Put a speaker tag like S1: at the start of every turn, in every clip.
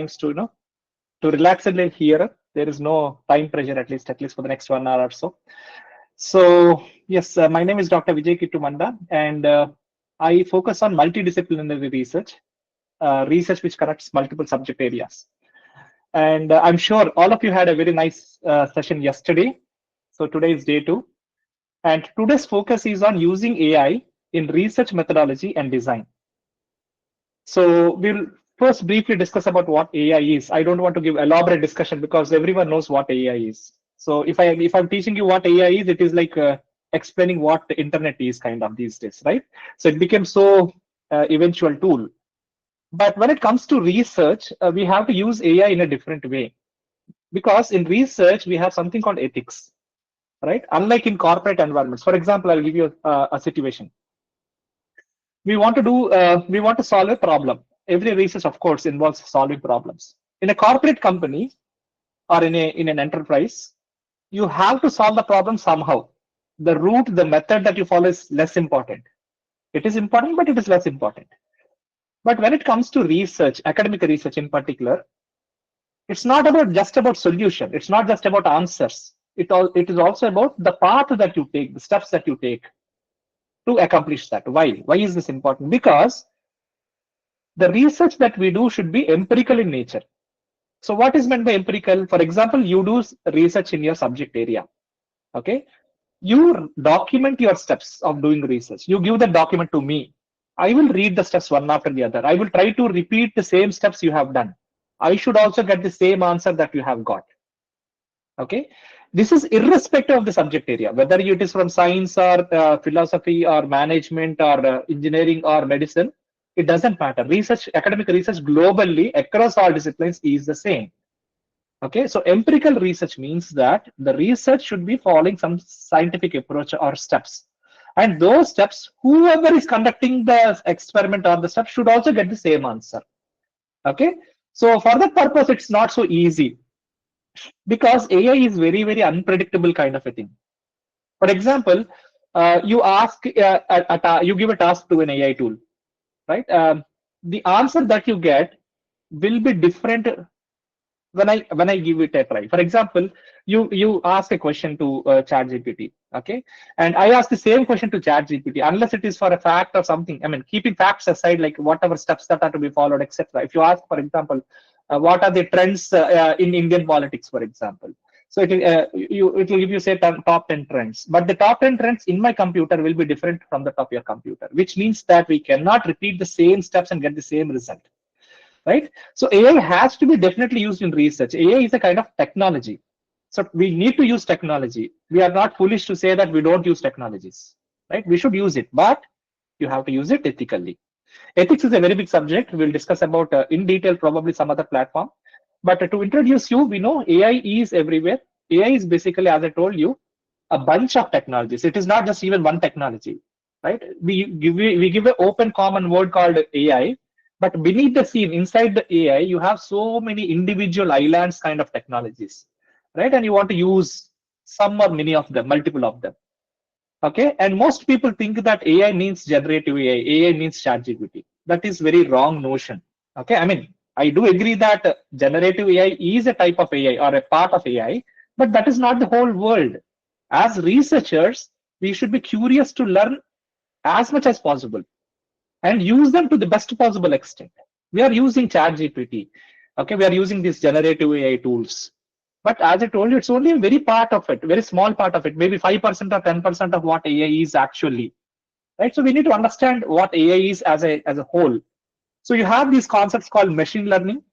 S1: times to to relax a little here. There is no time pressure, at least for the next 1 hour or so. So yes, my name is Dr. Vijaya Kittu Manda, and I focus on multidisciplinary research, research which connects multiple subject areas. And I'm sure all of you had a very nice session yesterday. So today is day 2. And today's focus is on using AI in research methodology and design. So we'll first briefly discuss about what AI is. I don't want to give elaborate discussion because everyone knows what AI is. So if I'm teaching you what AI is, it is like explaining what the internet is kind of these days, right? So it became so eventual tool. But when it comes to research, we have to use AI in a different way, because in research we have something called ethics, right? Unlike in corporate environments. For example, I'll give you a situation. We want to solve a problem. Every research, of course, involves solving problems. In a corporate company or in an enterprise, you have to solve the problem somehow. The route, the method that you follow is less important. It is important, but it is less important. But when it comes to research, academic research in particular, it's not just about solution. It's not just about answers. It is also about the path that you take, the steps that you take to accomplish that. Why? Why is this important? Because the research that we do should be empirical in nature. So what is meant by empirical? For example, you do research in your subject area. Okay. You document your steps of doing research. You give the document to me. I will read the steps one after the other. I will try to repeat the same steps you have done. I should also get the same answer that you have got. Okay. This is irrespective of the subject area, whether it is from science or philosophy or management or engineering or medicine. It doesn't matter. Research, academic research globally across all disciplines is the same. Okay, so empirical research means that the research should be following some scientific approach or steps. And those steps, whoever is conducting the experiment or the step should also get the same answer. Okay, so for that purpose, it's not so easy, because AI is very, very unpredictable kind of a thing. For example, you give a task to an AI tool, right? The answer that you get will be different when I give it a try. For example, you ask a question to ChatGPT, okay, and I ask the same question to ChatGPT, unless it is for a fact or something. I mean, keeping facts aside, like whatever steps that are to be followed, etc. If you ask, for example, what are the trends in Indian politics, for example, so it will give you say top 10 trends, but the top 10 trends in my computer will be different from the top of your computer, which means that we cannot repeat the same steps and get the same result. Right? So AI has to be definitely used in research. AI is a kind of technology. So we need to use technology. We are not foolish to say that we don't use technologies, right? We should use it, but you have to use it ethically. Ethics is a very big subject. We'll discuss about in detail, probably some other platform. But to introduce you, we know AI is everywhere. AI is basically, as I told you, a bunch of technologies. It is not just even one technology, right? We give an open common word called AI. But beneath the scene, inside the AI, you have so many individual islands kind of technologies, right? And you want to use some or many of them, multiple of them. Okay. And most people think that AI means generative AI. AI means ChatGPT. That is very wrong notion. Okay. I mean, I do agree that generative AI is a type of AI or a part of AI, but that is not the whole world. As researchers, we should be curious to learn as much as possible and use them to the best possible extent. We are using ChatGPT. Okay, we are using these generative AI tools. But as I told you, it's only a very part of it, very small part of it, maybe 5% or 10% of what AI is actually. Right? So we need to understand what AI is as a whole. So you have these concepts called machine learning.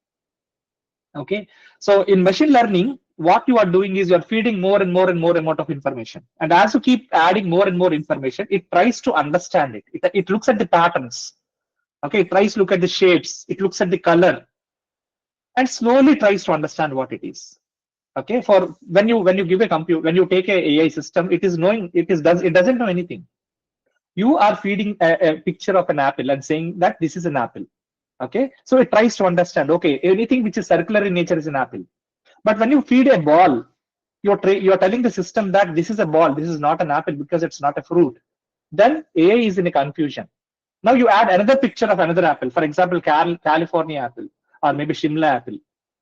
S1: Okay, so in machine learning, what you are doing is you are feeding more and more and more amount of information. And as you keep adding more and more information, it tries to understand it. It looks at the patterns. Okay, it tries to look at the shapes. It looks at the color and slowly tries to understand what it is. Okay, for when you give a compute, when you take a AI system, it doesn't know anything. You are feeding a picture of an apple and saying that this is an apple. Okay, so it tries to understand, okay, anything which is circular in nature is an apple. But when you feed a ball, you're telling the system that this is a ball, this is not an apple because it's not a fruit. Then AI is in a confusion. Now you add another picture of another apple, for example, California apple. or maybe Shimla apple.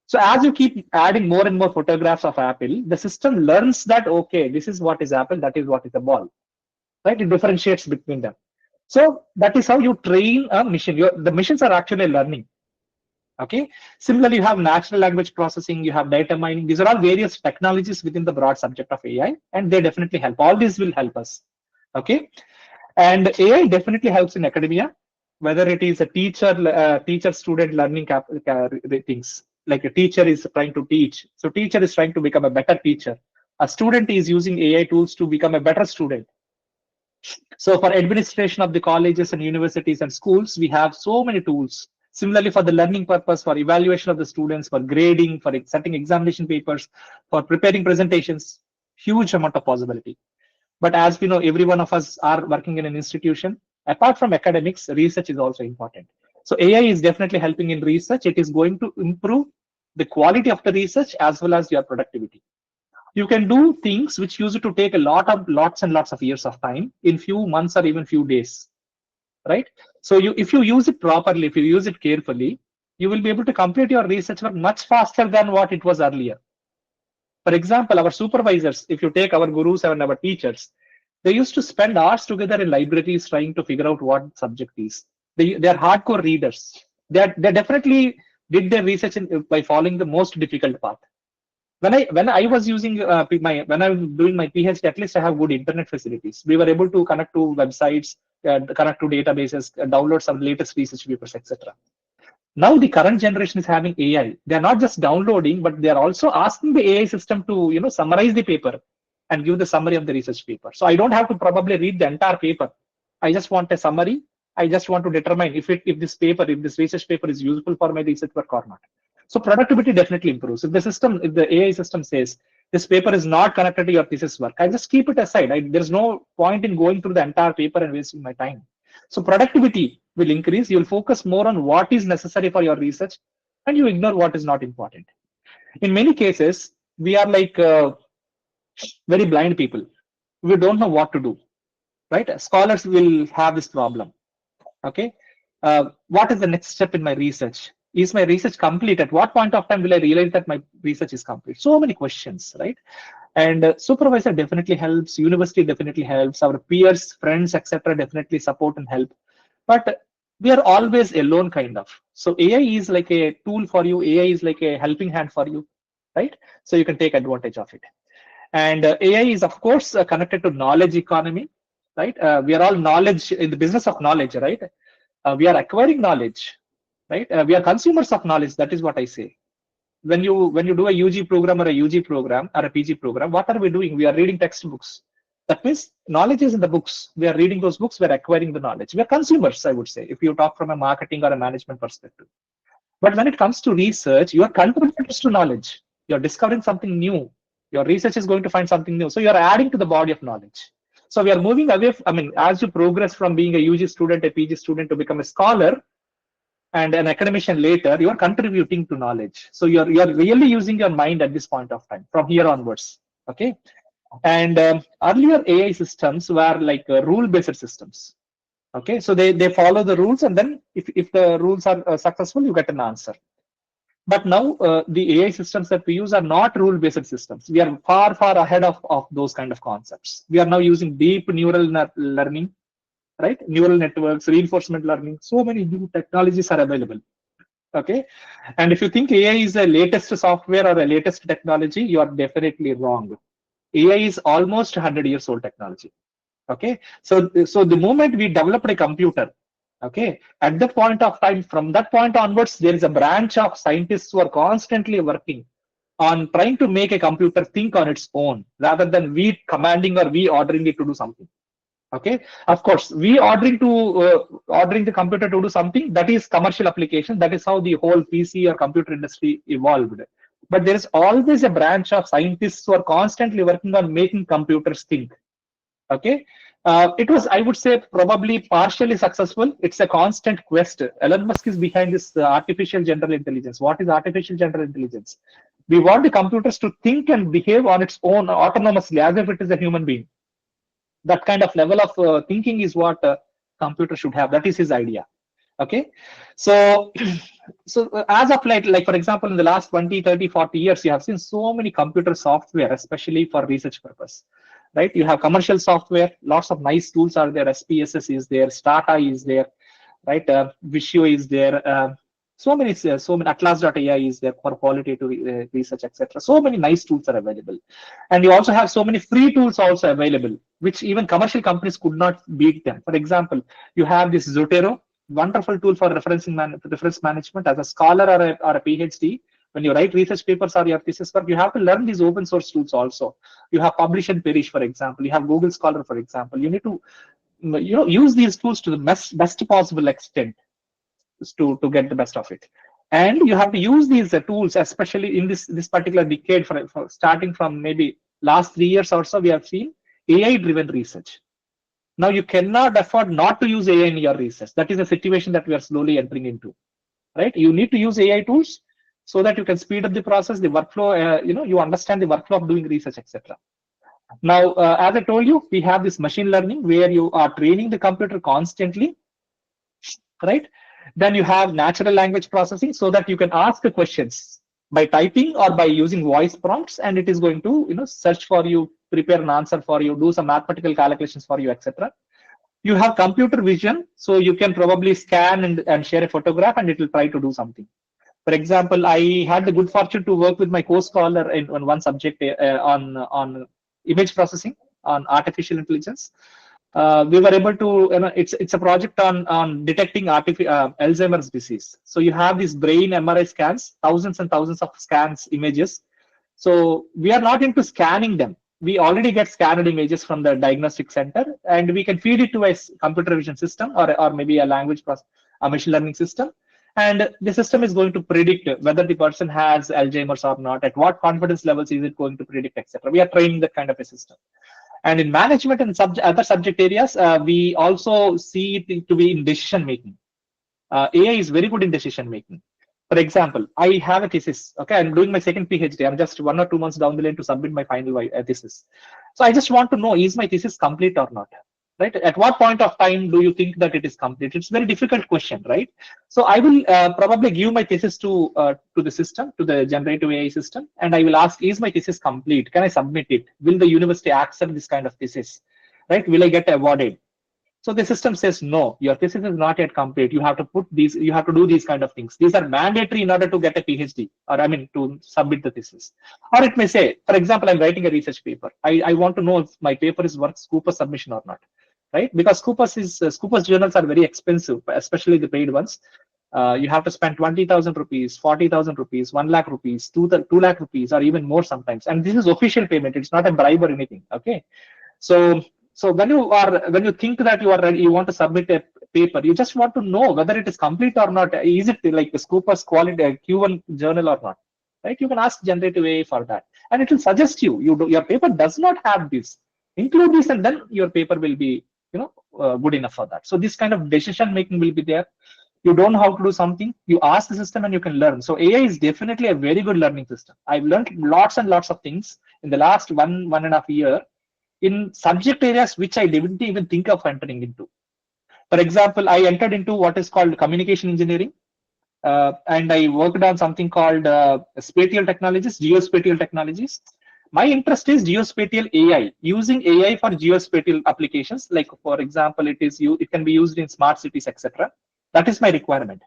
S1: So as you keep adding more and more photographs of apple, the system learns that, okay, this is what is apple, that is what is a ball, right? It differentiates between them. So that is how you train a machine. The machines are actually learning. Okay. Similarly, you have natural language processing, you have data mining. These are all various technologies within the broad subject of AI, and they definitely help. All these will help us. Okay. And AI definitely helps in academia, whether it is a teacher-student learning things. Like a teacher is trying to teach, so teacher is trying to become a better teacher. A student is using AI tools to become a better student. So for administration of the colleges and universities and schools, we have so many tools. Similarly, for the learning purpose, for evaluation of the students, for grading, for setting examination papers, for preparing presentations, huge amount of possibility. But as we know, every one of us are working in an institution. Apart from academics, research is also important. So AI is definitely helping in research. It is going to improve the quality of the research as well as your productivity. You can do things which used to take a lots and lots of years of time in few months or even few days, right? So if you use it properly, if you use it carefully, you will be able to complete your research work much faster than what it was earlier. For example, our supervisors, if you take our gurus and our teachers, they used to spend hours together in libraries trying to figure out what subject is. They are hardcore readers. They definitely did their research by following the most difficult path. When I was using when I was doing my PhD, at least I have good internet facilities. We were able to connect to websites, connect to databases, download some latest research papers, etc. Now the current generation is having AI. They are not just downloading, but they are also asking the AI system to summarize the paper and give the summary of the research paper. So I don't have to probably read the entire paper. I just want a summary. I just want to determine if this research paper is useful for my research work or not. So productivity definitely improves. If the AI system says this paper is not connected to your thesis work, I just keep it aside. There's no point in going through the entire paper and wasting my time. So productivity will increase. You'll focus more on what is necessary for your research, and you ignore what is not important. In many cases, we are like very blind people. We don't know what to do, right? Scholars will have this problem. Okay. What is the next step in my research? Is my research complete? At what point of time will I realize that my research is complete? So many questions, right? And supervisor definitely helps, university definitely helps, our peers, friends, etc. definitely support and help. But we are always alone, kind of. So AI is like a tool for you. AI is like a helping hand for you, right? So you can take advantage of it. And AI is, of course, connected to knowledge economy, right? We are all knowledge in the business of knowledge, right? We are acquiring knowledge, right? We are consumers of knowledge. That is what I say. When you do a UG program or a UG program or a PG program, what are we doing? We are reading textbooks. That means knowledge is in the books. We are reading those books. We are acquiring the knowledge. We are consumers, I would say, if you talk from a marketing or a management perspective. But when it comes to research, you are contributors to knowledge. You're discovering something new. Your research is going to find something new. So you're adding to the body of knowledge. So we are moving away. As you progress from being a UG student, a PG student to become a scholar and an academician later, you are contributing to knowledge. So you're really using your mind at this point of time from here onwards. Okay. And earlier AI systems were like rule-based systems. Okay, so they follow the rules, and then if the rules are successful, you get an answer. But now the AI systems that we use are not rule-based systems. We are far ahead of those kind of concepts. We are now using deep neural learning, right? Neural networks, reinforcement learning. So many new technologies are available. Okay, and if you think AI is the latest software or the latest technology, you are definitely wrong. AI is almost 100 years old technology. Okay, so the moment we developed a computer, okay, at that point of time, from that point onwards, there is a branch of scientists who are constantly working on trying to make a computer think on its own rather than we commanding or we ordering it to do something. Okay, of course, we ordering the computer to do something, that is commercial application. That is how the whole PC or computer industry evolved. But there is always a branch of scientists who are constantly working on making computers think. Okay, it was, I would say, probably partially successful. It's a constant quest. Elon Musk is behind this artificial general intelligence. What is artificial general intelligence? We want the computers to think and behave on its own autonomously as if it is a human being. That kind of level of thinking is what a computer should have. That is his idea. Okay, so as of late, like for example, in the last 20, 30, 40 years, you have seen so many computer software, especially for research purpose, right? You have commercial software, lots of nice tools are there. SPSS is there, Stata is there, right? Visio is there. So many Atlas.ai is there for qualitative research, etc. So many nice tools are available, and you also have so many free tools also available, which even commercial companies could not beat them. For example, you have this Zotero, wonderful tool for reference management. As a scholar or a PhD, when you write research papers or your thesis work, you have to learn these open source tools also. You have Publish and Perish, for example. You have Google Scholar, for example. You need to use these tools to the best possible extent to get the best of it. And you have to use these tools, especially in this particular decade, for starting from maybe last 3 years or so, we have seen AI driven research. Now you cannot afford not to use AI in your research. That is a situation that we are slowly entering into, right? You need to use AI tools so that you can speed up the process, the workflow. You understand the workflow of doing research, etc. Now, as I told you, we have this machine learning where you are training the computer constantly, right? Then you have natural language processing so that you can ask the questions by typing or by using voice prompts, and it is going to search for you, prepare an answer for you, do some mathematical calculations for you, etc. You have computer vision, so you can probably scan and share a photograph and it will try to do something. For example, I had the good fortune to work with my co-scholar on one subject on image processing, on artificial intelligence. We were able to, it's a project on detecting Alzheimer's disease. So you have these brain MRI scans, thousands and thousands of scans, images. So we are not into scanning them. We already get scanned images from the diagnostic center, and we can feed it to a computer vision system or maybe a a machine learning system. And the system is going to predict whether the person has Alzheimer's or not, at what confidence levels is it going to predict, etc. We are training that kind of a system. And in management and other subject areas, we also see it to be in decision making. AI is very good in decision making. For example, I have a thesis. Okay, I'm doing my second PhD. I'm just 1 or 2 months down the line to submit my final thesis. So I just want to know, is my thesis complete or not? Right? At what point of time do you think that it is complete? It's a very difficult question, right? So I will probably give my thesis to the system, to the generative AI system, and I will ask, is my thesis complete? Can I submit it? Will the university accept this kind of thesis? Right? Will I get awarded? So the system says, no, your thesis is not yet complete. You have to you have to do these kind of things. These are mandatory in order to get a PhD, or I mean, to submit the thesis. Or it may say, for example, I'm writing a research paper. I want to know if my paper is worth Scopus submission or not, right? Because Scopus journals are very expensive, especially the paid ones. You have to spend 20,000 rupees, 40,000 rupees, 1 lakh rupees, 2 lakh rupees, or even more sometimes. And this is official payment. It's not a bribe or anything. Okay. So when you think that you are ready, you want to submit a paper, you just want to know whether it is complete or not. Is it like the Scopus quality Q1 journal or not? Right? You can ask generative AI for that, and it will suggest your paper does not have this. Include this, and then your paper will be good enough for that. So this kind of decision making will be there. You don't know how to do something, you ask the system and you can learn. So AI is definitely a very good learning system. I've learned lots and lots of things in the last 1.5 year in subject areas which I didn't even think of entering into. For example, I entered into what is called communication engineering, and I worked on something called spatial technologies, geospatial technologies. My interest is geospatial AI, using AI for geospatial applications. Like for example, it can be used in smart cities, etc. That is my requirement.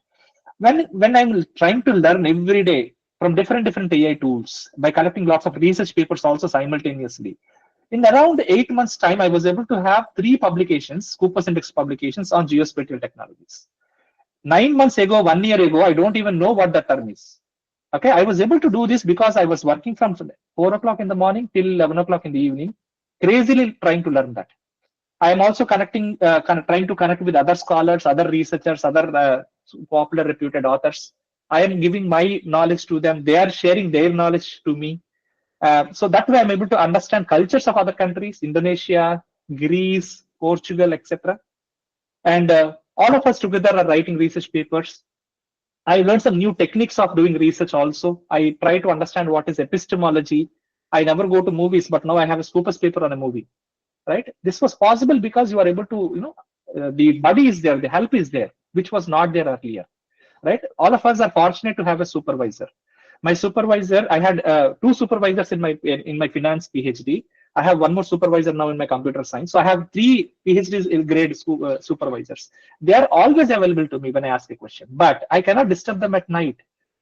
S1: When I'm trying to learn every day from different AI tools by collecting lots of research papers also simultaneously, in around 8 months' time, I was able to have 3 publications, Scopus Index publications on geospatial technologies. 9 months ago, 1 year ago, I don't even know what the term is. Okay, I was able to do this because I was working from 4 o'clock in the morning till 11 o'clock in the evening, crazily trying to learn that. I am also trying to connect with other scholars, other researchers, other popular reputed authors. I am giving my knowledge to them. They are sharing their knowledge to me. So that way I'm able to understand cultures of other countries, Indonesia, Greece, Portugal, etc. And all of us together are writing research papers. I learned some new techniques of doing research also. I try to understand what is epistemology. I never go to movies, but now I have a Scopus paper on a movie, right? This was possible because you are able to, the body is there, the help is there. which was not there earlier, right? All of us are fortunate to have a supervisor. My supervisor, I had two supervisors in my finance PhD. I have one more supervisor now in my computer science. So I have three PhDs in grade supervisors. They are always available to me when I ask a question, but I cannot disturb them at night,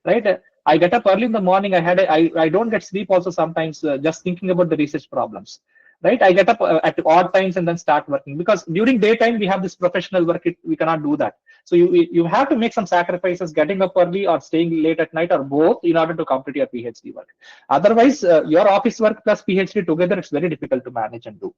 S1: right? I get up early in the morning. I don't get sleep also sometimes, just thinking about the research problems, right? I get up at odd times and then start working, because during daytime we have this professional work. We cannot do that. So you have to make some sacrifices, getting up early or staying late at night, or both, in order to complete your PhD work. Otherwise, your office work plus PhD together, it's very difficult to manage and do.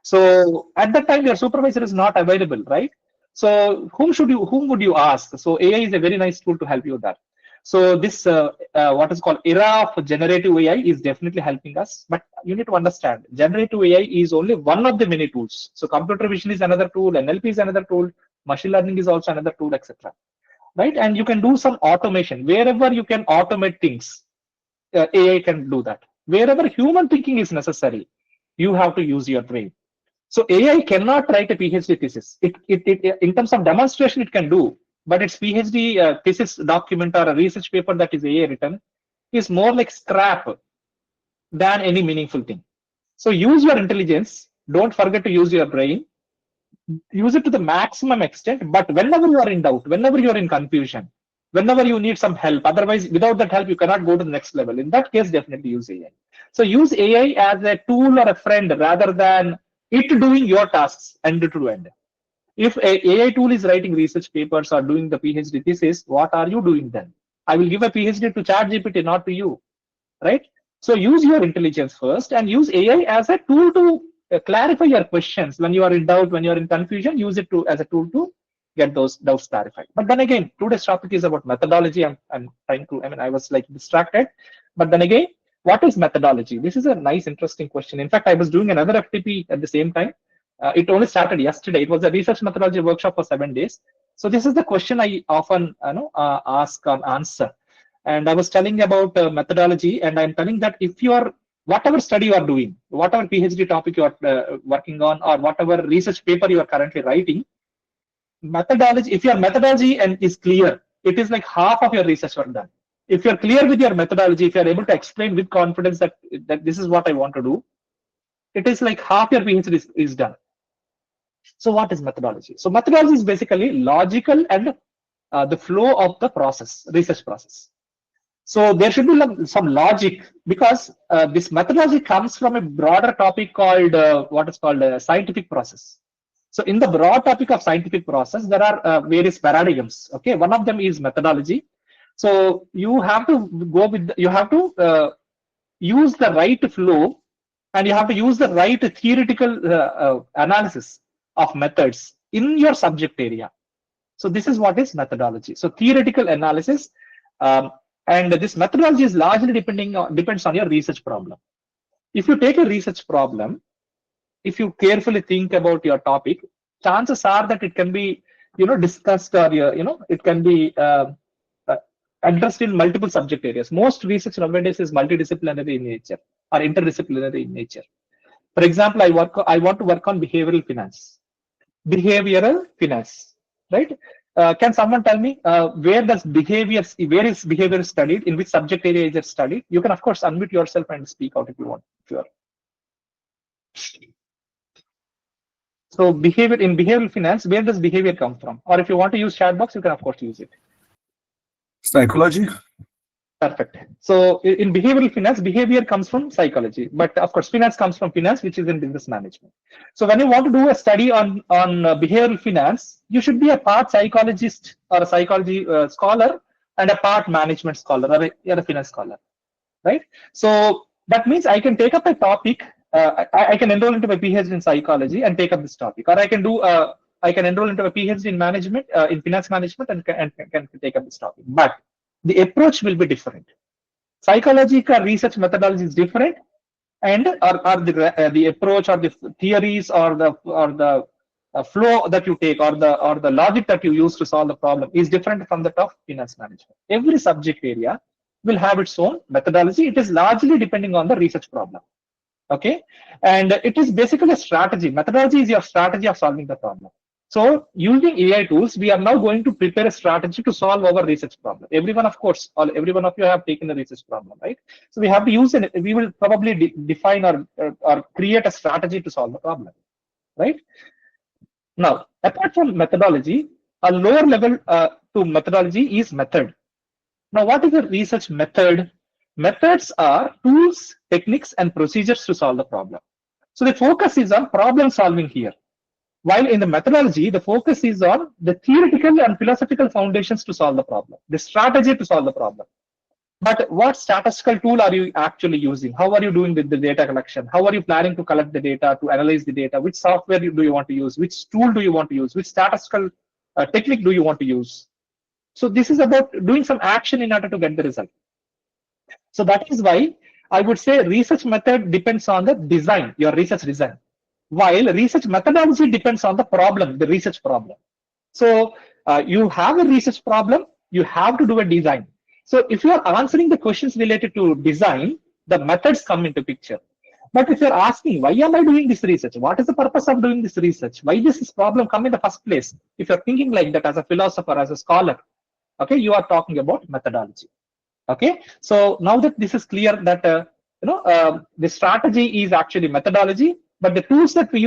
S1: So at that time, your supervisor is not available, right? So whom would you ask? So AI is a very nice tool to help you with that. So this what is called era of generative AI is definitely helping us. But you need to understand, generative AI is only one of the many tools. So computer vision is another tool, NLP is another tool, machine learning is also another tool, etc. Right? And you can do some automation wherever you can automate things. AI can do that. Wherever human thinking is necessary, you have to use your brain. So AI cannot write a PhD thesis. In terms of demonstration, it can do, but its PhD thesis document or a research paper that is AI written is more like scrap than any meaningful thing. So use your intelligence. Don't forget to use your brain. Use it to the maximum extent. But whenever you are in doubt, whenever you are in confusion, whenever you need some help, otherwise, without that help, you cannot go to the next level. In that case, definitely use AI. So use AI as a tool or a friend rather than it doing your tasks end to end. If a AI tool is writing research papers or doing the PhD thesis, what are you doing then? I will give a PhD to ChatGPT, not to you, right? So use your intelligence first and use AI as a tool to clarify your questions. When you are in doubt, when you are in confusion, use it as a tool to get those doubts clarified. But then again, today's topic is about methodology. I'm trying to, I was like distracted. But then again, what is methodology? This is a nice, interesting question. In fact, I was doing another FTP at the same time. It only started yesterday. It was a research methodology workshop for 7 days. So this is the question I often ask or answer. And I was telling about methodology, and I'm telling that if you are, whatever study you are doing, whatever PhD topic you are working on, or whatever research paper you are currently writing, methodology, if your methodology and is clear, it is like half of your research work done. If you're clear with your methodology, if you're able to explain with confidence that this is what I want to do, it is like half your PhD is done. So what is methodology? So methodology is basically logical and the flow of the process, research process. So there should be some logic, because this methodology comes from a broader topic called what is called a scientific process. So in the broad topic of scientific process, there are various paradigms. Okay, one of them is methodology. So you have to go with, you have to use the right flow, and you have to use the right theoretical analysis of methods in your subject area. So this is what is methodology. So theoretical analysis, and this methodology is largely depends on your research problem. If you take a research problem, if you carefully think about your topic, chances are that it can be discussed, or it can be addressed in multiple subject areas. Most research nowadays is multidisciplinary in nature or interdisciplinary in nature. For example, I want to work on behavioral finance. Behavioral finance, right? Can someone tell me where is behavior studied? In which subject area is it studied? You can of course unmute yourself and speak out if you want. Sure. So behavioral finance, where does behavior come from? Or if you want to use chat box, you can of course use it.
S2: Psychology.
S1: Perfect. So in behavioral finance, behavior comes from psychology, but of course finance comes from finance, which is in business management. So when you want to do a study on behavioral finance, you should be a part psychologist or a psychology scholar, and a part management scholar, or a finance scholar, right? So that means I can take up a topic. I can enroll into my PhD in psychology and take up this topic, or I can enroll into a PhD in management, in finance management, and can take up this topic. But the approach will be different. Psychological research methodology is different, and or the approach, or the theories, or the flow that you take, or the logic that you use to solve the problem is different from that of finance management. Every subject area will have its own methodology. It is largely depending on the research problem. Okay, and it is basically a strategy. Methodology is your strategy of solving the problem. So using AI tools, we are now going to prepare a strategy to solve our research problem. Everyone, of course, every one of you have taken the research problem, right? So we have to use it. We will probably define or create a strategy to solve the problem, right? Now, apart from methodology, a lower level to methodology is method. Now, what is a research method? Methods are tools, techniques, and procedures to solve the problem. So the focus is on problem solving here. While in the methodology, the focus is on the theoretical and philosophical foundations to solve the problem, the strategy to solve the problem. But what statistical tool are you actually using? How are you doing with the data collection? How are you planning to collect the data, to analyze the data? Which software do you want to use? Which tool do you want to use? Which statistical technique do you want to use? So this is about doing some action in order to get the result. So that is why I would say research method depends on the design, your research design, while research methodology depends on the problem, the research problem. So you have a research problem, you have to do a design. So if you are answering the questions related to design, the methods come into picture. But if you're asking, why am I doing this research? What is the purpose of doing this research? Why does this problem come in the first place? If you're thinking like that as a philosopher, as a scholar, okay, you are talking about methodology. Okay, so now that this is clear that the strategy is actually methodology, but the tools that we use